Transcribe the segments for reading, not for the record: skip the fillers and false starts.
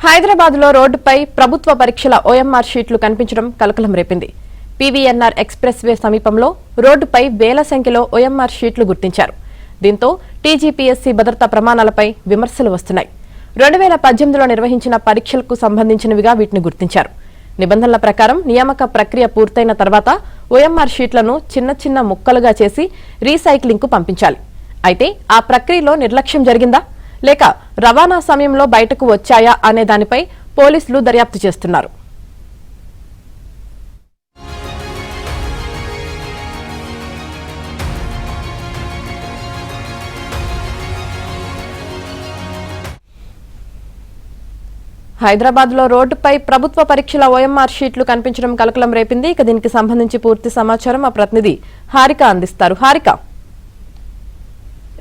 హైదరాబాద్ లో రోడ్డుపై ప్రభుత్వ పరీక్షల ఓఎంఆర్ షీట్లు కనిపించడం కలకలం రేపింది. పీవీఎన్ఆర్ ఎక్స్ప్రెస్ వే సమీపంలో రోడ్డుపై వేల సంఖ్యలో ఓఎంఆర్ షీట్లు గుర్తించారు. దీంతో టీజీపీఎస్సీ భద్రతా ప్రమాణాలపై విమర్శలు వస్తున్నాయి. 2018లో నిర్వహించిన పరీక్షలకు సంబంధించినవిగా వీటిని గుర్తించారు. నిబంధనల ప్రకారం నియామక ప్రక్రియ పూర్తయిన తర్వాత ఓఎంఆర్ షీట్లను చిన్న చిన్న ముక్కలుగా చేసి రీసైక్లింగ్ కు పంపించాలి. అయితే ఆ ప్రక్రియలో నిర్లక్ష్యం జరిగిందా లేక రవాణా సమయంలో బయటకు వచ్చాయా అనే దానిపై పోలీసులు దర్యాప్తు చేస్తున్నారు. హైదరాబాద్ లో రోడ్డుపై ప్రభుత్వ పరీక్షల ఓఎంఆర్ షీట్లు కనిపించడం కలకలం రేపింది. ఇక దీనికి సంబంధించి పూర్తి సమాచారం మా ప్రతినిధి హారిక అందిస్తారు. హారిక,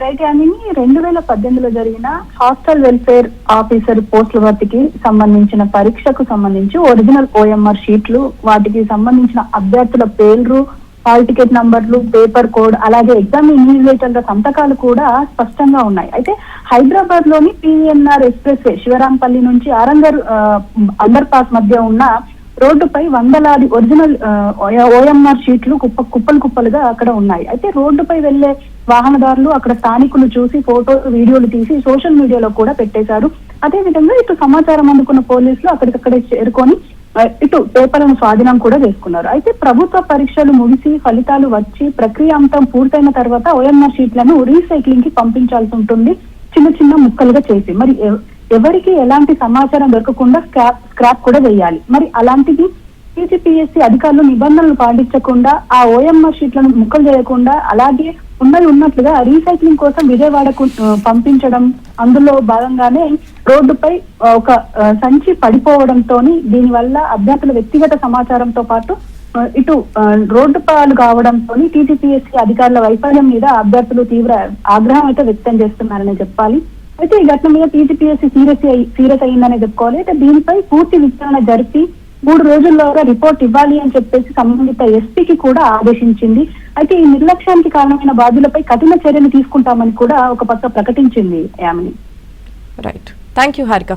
రైట్ యామిని, 2018లో జరిగిన హాస్టల్ వెల్ఫేర్ ఆఫీసర్ పోస్టుల భర్తీకి సంబంధించిన పరీక్షకు సంబంధించి ఒరిజినల్ ఓఎంఆర్ షీట్లు, వాటికి సంబంధించిన అభ్యర్థుల పేర్లు, హాల్ టికెట్ నంబర్లు, పేపర్ కోడ్, అలాగే ఎగ్జామ్ ఇన్విజిలేటర్ల సంతకాలు కూడా స్పష్టంగా ఉన్నాయి. అయితే హైదరాబాద్ లోని పీవీఎన్ఆర్ ఎక్స్ప్రెస్ వే శివరాంపల్లి నుంచి ఆరంగర్ అండర్ పాస్ మధ్య ఉన్న రోడ్డుపై వందలాది ఒరిజినల్ ఓఎంఆర్ షీట్లు కుప్పలుగా అక్కడ ఉన్నాయి. అయితే రోడ్డుపై వెళ్లే వాహనదారులు, అక్కడ స్థానికులు చూసి ఫోటోలు, వీడియోలు తీసి సోషల్ మీడియాలో కూడా పెట్టేశారు. అదే విధంగా ఇటు సమాచారం అందుకున్న పోలీసులు అక్కడికక్కడే చేరుకొని ఇటు పేపర్లను స్వాధీనం కూడా చేసుకున్నారు. అయితే ప్రభుత్వ పరీక్షలు ముగిసి ఫలితాలు వచ్చి ప్రక్రియ అంతం పూర్తయిన తర్వాత ఓఎంఆర్ షీట్లను రీసైక్లింగ్ కి పంపించాల్సి ఉంటుంది, చిన్న చిన్న ముక్కలుగా చేసి. మరి ఎవరికి ఎలాంటి సమాచారం దొరకకుండా స్క్రాప్ కూడా వేయాలి. మరి అలాంటిది టీజీపీఎస్సీ అధికారులు నిబంధనలు పాటించకుండా ఆ ఓఎంఆర్ షీట్లను ముక్కలు చేయకుండా అలాగే ఉన్నట్లుగా రీసైక్లింగ్ కోసం విజయవాడకు పంపించడం, అందులో భాగంగానే రోడ్డుపై ఒక సంచి పడిపోవడంతో దీని వల్ల అభ్యర్థుల వ్యక్తిగత సమాచారంతో పాటు ఇటు రోడ్డు పాలు కావడంతో టీజీపీఎస్సీ అధికారుల వైఫల్యం మీద అభ్యర్థులు తీవ్ర ఆగ్రహం అయితే వ్యక్తం చేస్తున్నారని చెప్పాలి. అయితే ఈ ఘటన మీద టీజీపీఎస్సీ సీరియస్ అయిందనే చెప్పుకోవాలి. అయితే దీనిపై పూర్తి విచారణ జరిపి 3 రోజుల్లోగా రిపోర్ట్ ఇవ్వాలి అని చెప్పేసి సంబంధిత ఎస్పీకి కూడా ఆదేశించింది. అయితే ఈ నిర్లక్ష్యానికి కారణమైన బాధ్యులపై కఠిన చర్యలు తీసుకుంటామని కూడా ఒక పక్క ప్రకటించింది Yamini. Right, thank you Harika.